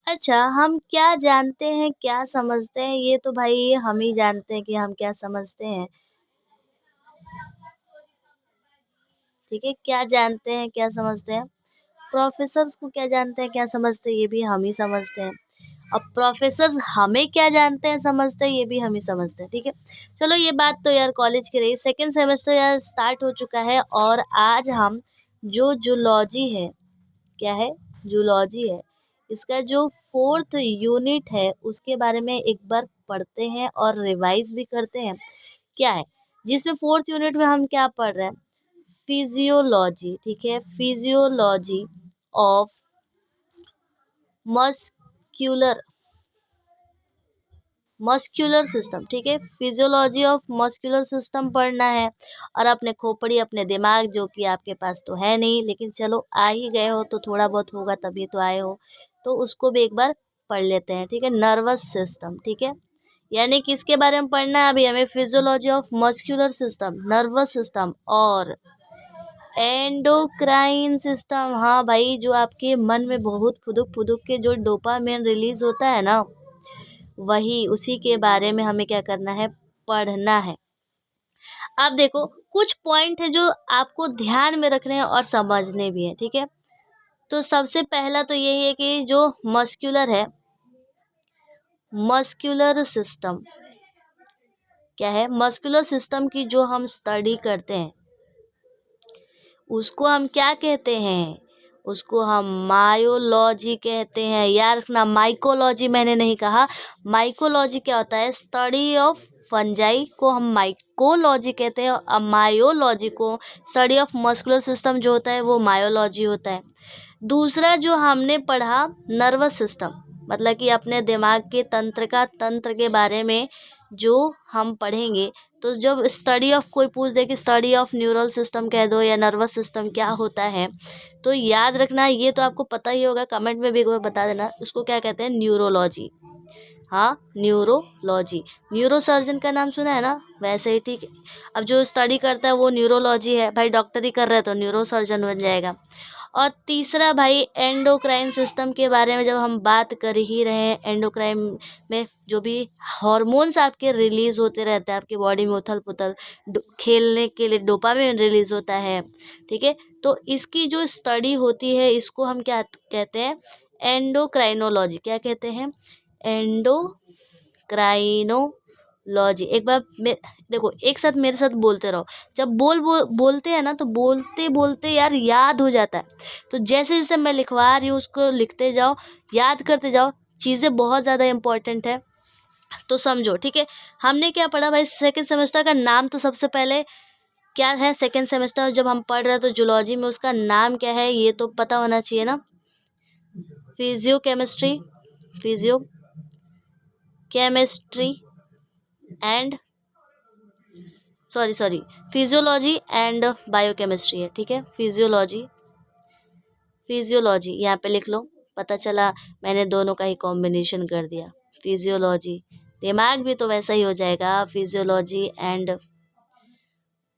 अच्छा, हम क्या जानते हैं, क्या समझते हैं, ये तो भाई हम ही जानते हैं कि हम क्या समझते हैं। ठीक है, क्या जानते हैं, क्या समझते हैं। प्रोफेसर्स को क्या जानते हैं, क्या समझते हैं, ये भी हम ही समझते हैं। अब प्रोफेसर्स हमें क्या जानते हैं, समझते हैं, ये भी हम ही समझते हैं। ठीक है, चलो ये बात तो यार कॉलेज की रही। सेकेंड सेमेस्टर यार स्टार्ट हो चुका है और आज हम जो जूलॉजी है, क्या है, जूलॉजी है, इसका जो फोर्थ यूनिट है उसके बारे में एक बार पढ़ते हैं और रिवाइज भी करते हैं। क्या है जिसमें फोर्थ यूनिट में हम क्या पढ़ रहे हैं, फिजियोलॉजी। ठीक है, physiology of muscular muscular system. ठीक है, फिजियोलॉजी ऑफ मस्क्यूलर सिस्टम पढ़ना है। और अपने खोपड़ी, अपने दिमाग, जो कि आपके पास तो है नहीं, लेकिन चलो आ ही गए हो तो थोड़ा बहुत होगा तभी तो आए हो, तो उसको भी एक बार पढ़ लेते हैं। ठीक है, नर्वस सिस्टम। ठीक है, यानी किसके बारे में पढ़ना है अभी हमें, physiology of muscular system, nervous system और एंडोक्राइन सिस्टम। हाँ भाई, जो आपके मन में बहुत फुदुक फुदुक के जो डोपामिन रिलीज होता है ना, वही उसी के बारे में हमें क्या करना है, पढ़ना है। अब देखो कुछ पॉइंट है जो आपको ध्यान में रखने हैं और समझने भी है। ठीक है, तो सबसे पहला तो यही है कि जो मस्क्यूलर है, मस्क्यूलर सिस्टम क्या है, मस्कुलर सिस्टम की जो हम स्टडी करते हैं उसको हम क्या कहते हैं, उसको हम मायोलॉजी कहते हैं। यार रखना, माइकोलॉजी मैंने नहीं कहा। माइकोलॉजी क्या होता है, स्टडी ऑफ फंजाई को हम माइकोलॉजी कहते हैं, और मायोलॉजी को, स्टडी ऑफ मस्कुलर सिस्टम जो होता है वो मायोलॉजी होता है। दूसरा जो हमने पढ़ा, नर्वस सिस्टम, मतलब कि अपने दिमाग के तंत्र के बारे में जो हम पढ़ेंगे। तो जब स्टडी ऑफ कोई पूछ दे कि स्टडी ऑफ न्यूरल सिस्टम कह दो या नर्वस सिस्टम क्या होता है, तो याद रखना, ये तो आपको पता ही होगा, कमेंट में भी एक बार बता देना उसको क्या कहते हैं, न्यूरोलॉजी। हाँ, न्यूरोलॉजी। न्यूरो सर्जन का नाम सुना है ना, वैसे ही। ठीक है, अब जो स्टडी करता है वो न्यूरोलॉजी है भाई, डॉक्टर ही कर रहा है तो न्यूरो सर्जन बन जाएगा। और तीसरा भाई, एंडोक्राइन सिस्टम के बारे में जब हम बात कर ही रहे हैं, एंडोक्राइन में जो भी हार्मोन्स आपके रिलीज होते रहते हैं, आपकी बॉडी में उथल पुथल खेलने के लिए डोपामिन रिलीज होता है। ठीक है, तो इसकी जो स्टडी होती है इसको हम क्या कहते हैं, एंडोक्राइनोलॉजी। क्या कहते हैं, एंडोक्राइनोलॉजी। एक बार देखो एक साथ मेरे साथ बोलते रहो। जब बोलते हैं ना, तो बोलते बोलते यार याद हो जाता है। तो जैसे जैसे मैं लिखवा रही हूँ उसको लिखते जाओ, याद करते जाओ, चीज़ें बहुत ज़्यादा इंपॉर्टेंट है, तो समझो। ठीक है, हमने क्या पढ़ा भाई, सेकेंड सेमेस्टर का नाम तो सबसे पहले क्या है, सेकेंड सेमेस्टर जब हम पढ़ रहे हैं तो जूलॉजी में उसका नाम क्या है ये तो पता होना चाहिए ना, physio chemistry, physio chemistry and sorry physiology and biochemistry है। ठीक है, फिजियोलॉजी यहाँ पे लिख लो, पता चला मैंने दोनों का ही कॉम्बिनेशन कर दिया, फिजियोलॉजी। दिमाग भी तो वैसा ही हो जाएगा, फिजियोलॉजी एंड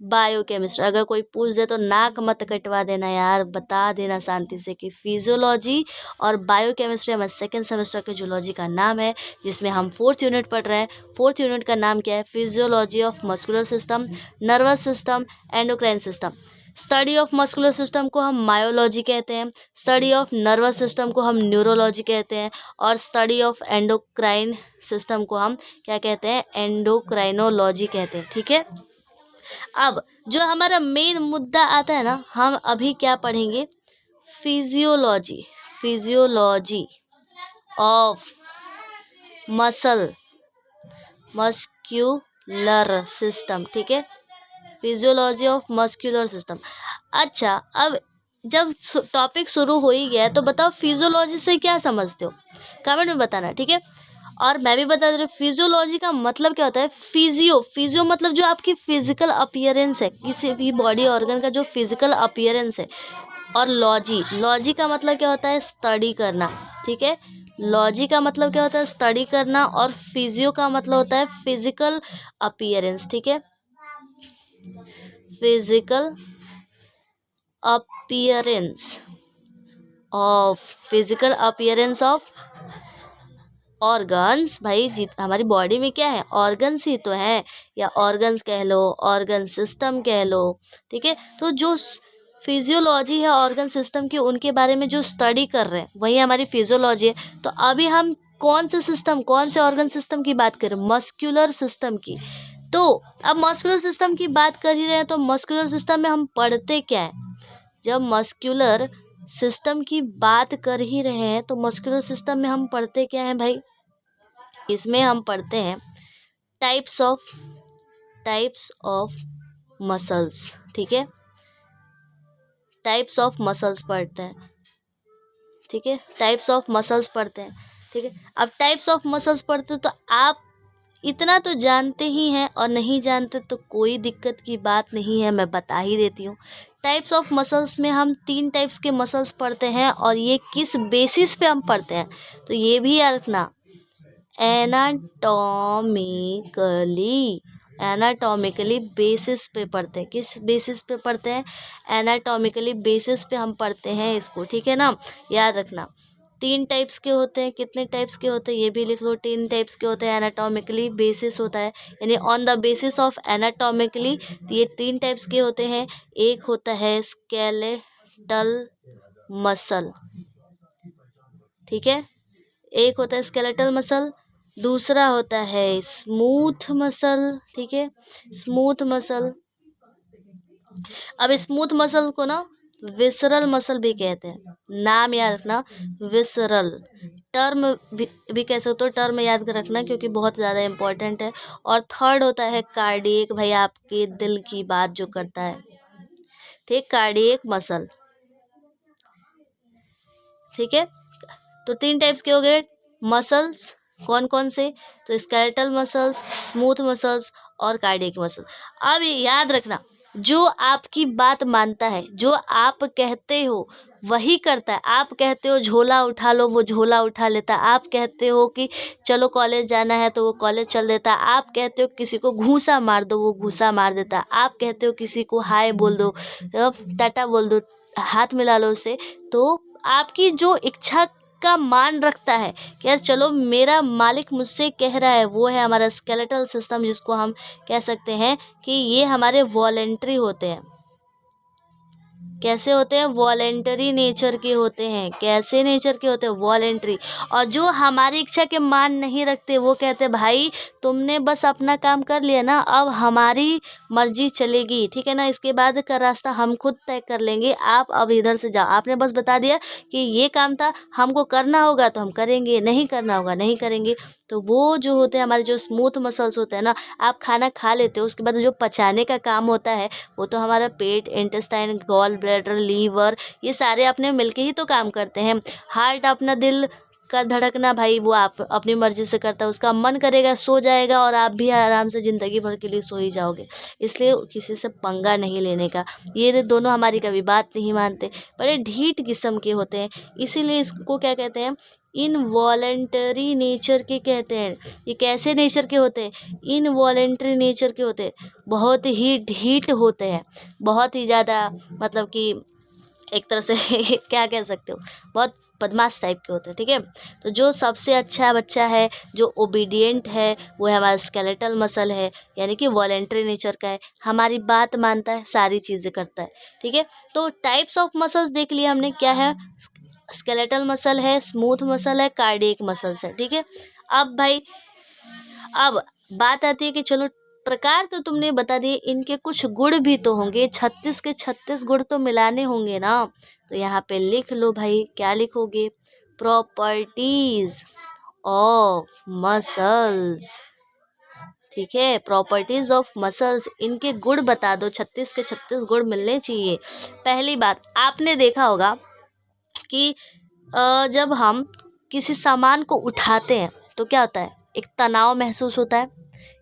बायोकेमिस्ट्री। अगर कोई पूछ दे तो नाक मत कटवा देना यार, बता देना शांति से कि फिजियोलॉजी और बायोकेमिस्ट्री हमारे सेकेंड सेमेस्टर के जूलॉजी का नाम है, जिसमें हम फोर्थ यूनिट पढ़ रहे हैं। फोर्थ यूनिट का नाम क्या है, physiology of muscular system, nervous system, endocrine system. Study of muscular system को हम मायोलॉजी कहते हैं, स्टडी ऑफ नर्वस सिस्टम को हम न्यूरोलॉजी कहते हैं, और स्टडी ऑफ एंडोक्राइन सिस्टम को हम क्या कहते हैं, एंडोक्राइनोलॉजी कहते हैं। ठीक है, अब जो हमारा मेन मुद्दा आता है ना, हम अभी क्या पढ़ेंगे, physiology, physiology of muscle muscular system. ठीक है, फिजियोलॉजी ऑफ मस्क्यूलर सिस्टम। अच्छा, अब जब टॉपिक शुरू हो ही गया है तो बताओ फिजियोलॉजी से क्या समझते हो, कमेंट में बताना। ठीक है, और मैं भी बता दे रही हूँ फिजियोलॉजी का मतलब क्या होता है, फिजियो मतलब जो आपकी फिजिकल अपीयरेंस है, किसी भी बॉडी ऑर्गन का जो फिजिकल अपीयरेंस है। और लॉजी का मतलब क्या होता है, स्टडी करना। ठीक है, लॉजी का मतलब क्या होता है, स्टडी करना, और फिजियो का मतलब होता है फिजिकल अपीयरेंस। ठीक है, physical appearance of, physical appearance of organs भाई हमारी बॉडी में क्या है, ऑर्गन्स ही तो है, या ऑर्गन्स कह लो, ऑर्गन सिस्टम कह लो, ठीक है। तो जो फिजियोलॉजी है ऑर्गन सिस्टम की, उनके बारे में जो स्टडी कर रहे हैं वही हमारी फिजियोलॉजी है। तो अभी हम कौन से सिस्टम, कौन से ऑर्गन सिस्टम की बात करें, मस्कुलर सिस्टम की। तो अब मस्कुलर सिस्टम की बात कर ही रहे हैं, तो मस्कुलर सिस्टम में हम पढ़ते क्या है, जब मस्कुलर सिस्टम की बात कर ही रहे हैं तो मस्कुलर सिस्टम में हम पढ़ते क्या हैं भाई, इसमें हम पढ़ते हैं टाइप्स ऑफ मसल्स, ठीक है, टाइप्स ऑफ मसल्स पढ़ते हैं, ठीक है, टाइप्स ऑफ मसल्स पढ़ते हैं, ठीक है। अब टाइप्स ऑफ मसल्स पढ़ते तो आप इतना तो जानते ही हैं, और नहीं जानते तो कोई दिक्कत की बात नहीं है, मैं बता ही देती हूँ। टाइप्स ऑफ मसल्स में हम 3 टाइप्स के मसल्स पढ़ते हैं, और ये किस बेसिस पे हम पढ़ते हैं, तो ये भी याद रखना, एनाटॉमिकली बेसिस पे पढ़ते हैं। किस बेसिस पे पढ़ते हैं, एनाटॉमिकली बेसिस पे हम पढ़ते हैं इसको, ठीक है ना, याद रखना। 3 टाइप्स के होते हैं, कितने टाइप्स के होते हैं ये भी लिख लो, 3 टाइप्स के होते हैं। एनाटॉमिकली बेसिस होता है, यानी on the basis of anatomically ये 3 टाइप्स के होते हैं। एक होता है स्केलेटल मसल, ठीक है, एक होता है स्केलेटल मसल, दूसरा होता है स्मूथ मसल, ठीक है, स्मूथ मसल। अब स्मूथ मसल को ना विसरल मसल भी कहते हैं, नाम याद रखना, विसरल। टर्म भी कह सकते हो, टर्म याद कर रखना क्योंकि बहुत ज़्यादा इम्पोर्टेंट है। और थर्ड होता है कार्डियक, भाई आपके दिल की बात जो करता है, ठीक, कार्डियक मसल, ठीक है। तो 3 टाइप्स के हो गए मसल्स, कौन कौन से, तो स्केलेटल मसल्स, स्मूथ मसल्स और कार्डियक मसल। अब याद रखना, जो आपकी बात मानता है, जो आप कहते हो वही करता है। आप कहते हो झोला उठा लो, वो झोला उठा लेता है। आप कहते हो कि चलो कॉलेज जाना है, तो वो कॉलेज चल देता है। आप कहते हो किसी को घूंसा मार दो, वो घूंसा मार देता है। आप कहते हो किसी को हाय बोल दो, टाटा बोल दो, हाथ मिला लो उससे, तो आपकी जो इच्छा का मान रखता है कि यार चलो मेरा मालिक मुझसे कह रहा है, वो है हमारा स्केलेटल सिस्टम, जिसको हम कह सकते हैं कि ये हमारे वॉलेंट्री होते हैं। कैसे होते हैं, वॉलेंटरी नेचर के होते हैं। कैसे नेचर के होते हैं, वॉलेंटरी। और जो हमारी इच्छा के मान नहीं रखते, वो कहते भाई तुमने बस अपना काम कर लिया ना, अब हमारी मर्जी चलेगी, ठीक है ना, इसके बाद का रास्ता हम खुद तय कर लेंगे, आप अब इधर से जाओ। आपने बस बता दिया कि ये काम था, हमको करना होगा तो हम करेंगे, नहीं करना होगा नहीं करेंगे। तो वो जो होते हैं हमारे जो स्मूथ मसल्स होते हैं ना, आप खाना खा लेते हो, उसके बाद जो पचाने का काम होता है वो तो हमारा पेट, इंटेस्टाइन, गॉल ब्लैडर, लीवर, ये सारे अपने मिलके ही तो काम करते हैं। हार्ट, अपना दिल का धड़कना भाई वो आप अपनी मर्जी से करता है, उसका मन करेगा सो जाएगा, और आप भी आराम से ज़िंदगी भर के लिए सो ही जाओगे। इसलिए किसी से पंगा नहीं लेने का। ये दोनों हमारी कभी बात नहीं मानते, बड़े ढीठ किस्म के होते हैं, इसीलिए इसको क्या कहते हैं, इनवॉलेंटरी नेचर के कहते हैं। ये कैसे नेचर के होते हैं, इनवॉलेंटरी नेचर के होते हैं, बहुत ही ढीठ होते हैं, बहुत ही ज़्यादा, मतलब कि एक तरह से क्या कह सकते हो, बहुत बदमाश टाइप के होते हैं, ठीक है। तो जो सबसे अच्छा बच्चा है, जो ओबीडियंट है, वो है हमारा स्केलेटल मसल है, यानी कि वॉलेंटरी नेचर का है, हमारी बात मानता है, सारी चीज़ें करता है, ठीक है। तो टाइप्स ऑफ मसल्स देख लिया हमने, क्या है, स्केलेटल मसल है, स्मूथ मसल है, कार्डियक मसल्स है, ठीक है। अब भाई अब बात आती है कि चलो प्रकार तो तुमने बता दिए, इनके कुछ गुण भी तो होंगे, 36 के 36 गुण तो मिलाने होंगे ना। तो यहाँ पे लिख लो भाई, क्या लिखोगे, प्रॉपर्टीज ऑफ मसल्स, ठीक है, प्रॉपर्टीज ऑफ मसल्स, इनके गुण बता दो, 36 के 36 गुण मिलने चाहिए। पहली बात, आपने देखा होगा कि जब हम किसी सामान को उठाते हैं तो क्या होता है, एक तनाव महसूस होता है।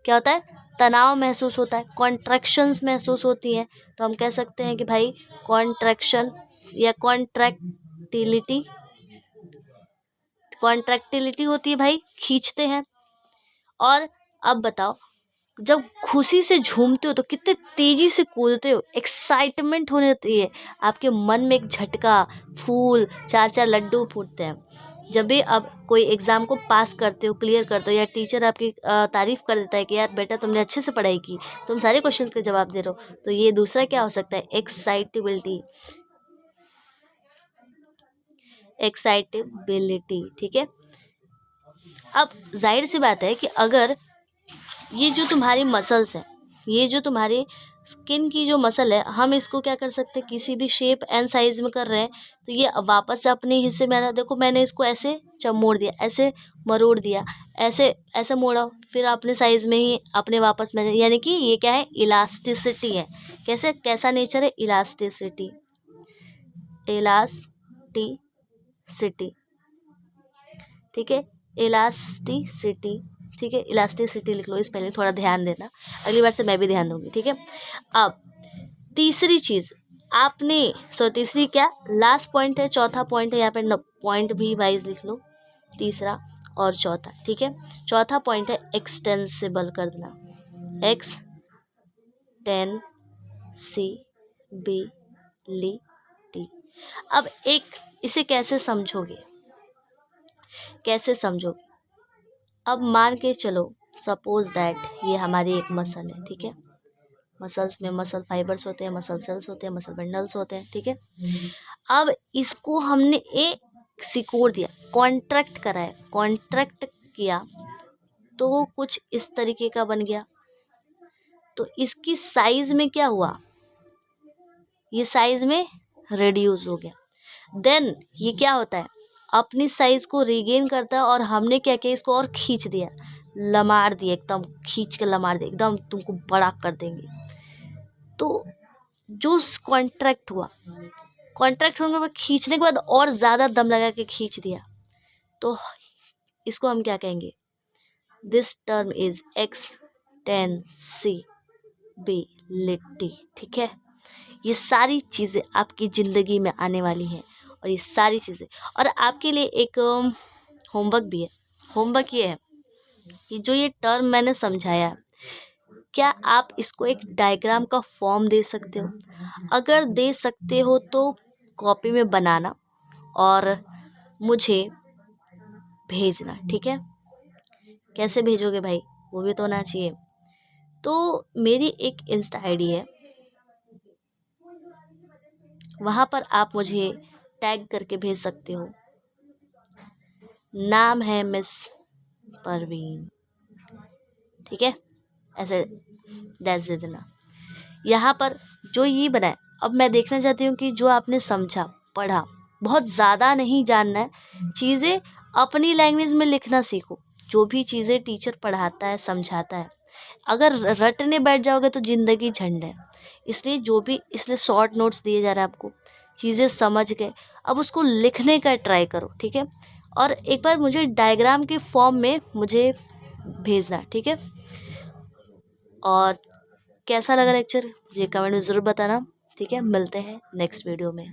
क्या होता है, तनाव महसूस होता है, कॉन्ट्रैक्शंस महसूस होती हैं। तो हम कह सकते हैं कि भाई कॉन्ट्रैक्शन या कॉन्ट्रैक्टिलिटी, कॉन्ट्रैक्टिलिटी होती है भाई, खींचते हैं। और अब बताओ, जब खुशी से झूमते हो तो कितने तेजी से कूदते हो, एक्साइटमेंट होने होती है, आपके मन में एक झटका, फूल, 4 4 लड्डू फूटते हैं। जब भी अब कोई एग्ज़ाम को पास करते हो, क्लियर करते हो, या टीचर आपकी तारीफ़ कर देता है कि यार बेटा तुमने अच्छे से पढ़ाई की, तुम सारे क्वेश्चंस के जवाब दे रहे हो, तो ये दूसरा क्या हो सकता है, एक्साइटेबिलिटी। एक्साइटेबिलिटी, ठीक है। अब जाहिर सी बात है कि अगर ये जो तुम्हारी मसल्स है, ये जो तुम्हारी स्किन की जो मसल है, हम इसको क्या कर सकते हैं, किसी भी शेप एंड साइज में कर रहे हैं तो ये वापस से अपने हिस्से में आ रहा है। देखो मैंने इसको ऐसे मोड़ दिया, ऐसे मरोड़ दिया, ऐसे ऐसे मोड़ा, फिर अपने साइज में ही अपने वापस में, यानी कि ये क्या है, इलास्टिसिटी है। कैसे, कैसा नेचर है, इलास्टिसिटी, इलास्टिसिटी, ठीक है, इलास्टिसिटी, ठीक है, इलास्टिसिटी लिख लो, इस पहले थोड़ा ध्यान देना, अगली बार से मैं भी ध्यान दूंगी, ठीक है। अब तीसरी चीज़ आपने, तीसरी क्या, लास्ट पॉइंट है, चौथा पॉइंट है, यहाँ पे पॉइंट भी वाइज लिख लो, तीसरा और चौथा, ठीक है। चौथा पॉइंट है एक्सटेंसिबल कर देना, एक्सटेंसिबिलिटी। अब एक इसे कैसे समझोगे, कैसे समझोगे, अब मान के चलो सपोज दैट ये हमारी एक मसल है, ठीक है। मसल्स में मसल फाइबर्स होते हैं, मसल सेल्स होते हैं, मसल बंडल्स होते हैं, ठीक है। अब इसको हमने एक सिकोड़ दिया, कॉन्ट्रैक्ट कराया, कॉन्ट्रैक्ट किया तो वो कुछ इस तरीके का बन गया। तो इसकी साइज में क्या हुआ, ये साइज में रिड्यूस हो गया। देन ये क्या होता है, अपनी साइज को रिगेन करता है, और हमने क्या किया, इसको और खींच दिया, लमार दिया, एकदम खींच के लमार दिया, एकदम तुमको बड़ा कर देंगे। तो जो कॉन्ट्रैक्ट हुआ, कॉन्ट्रैक्ट होने के बाद, खींचने के बाद और ज़्यादा दम लगा के खींच दिया, तो इसको हम क्या कहेंगे, दिस टर्म इज एक्सटेंसिबिलिटी, ठीक है। ये सारी चीज़ें आपकी ज़िंदगी में आने वाली हैं, और ये सारी चीज़ें, और आपके लिए एक होमवर्क भी है। होमवर्क ये है कि जो ये टर्म मैंने समझाया है, क्या आप इसको एक डायग्राम का फॉर्म दे सकते हो? अगर दे सकते हो तो कॉपी में बनाना और मुझे भेजना, ठीक है। कैसे भेजोगे भाई, वो भी तो होना चाहिए। तो मेरी एक इंस्टा आईडी है, वहाँ पर आप मुझे टैग करके भेज सकते हो, नाम है मिस परवीन, ठीक है, ऐसे डैश दे देना। यहाँ पर जो ये बनाए, अब मैं देखना चाहती हूँ कि जो आपने समझा, पढ़ा, बहुत ज़्यादा नहीं जानना है, चीज़ें अपनी लैंग्वेज में लिखना सीखो। जो भी चीज़ें टीचर पढ़ाता है, समझाता है, अगर रटने बैठ जाओगे तो ज़िंदगी झंड है। इसलिए शॉर्ट नोट्स दिए जा रहे हैं आपको, चीज़ें समझ गए, अब उसको लिखने का ट्राई करो, ठीक है। और एक बार मुझे डायग्राम के फॉर्म में मुझे भेजना, ठीक है। और कैसा लगा लेक्चर मुझे कमेंट में ज़रूर बताना, ठीक है। मिलते हैं नेक्स्ट वीडियो में।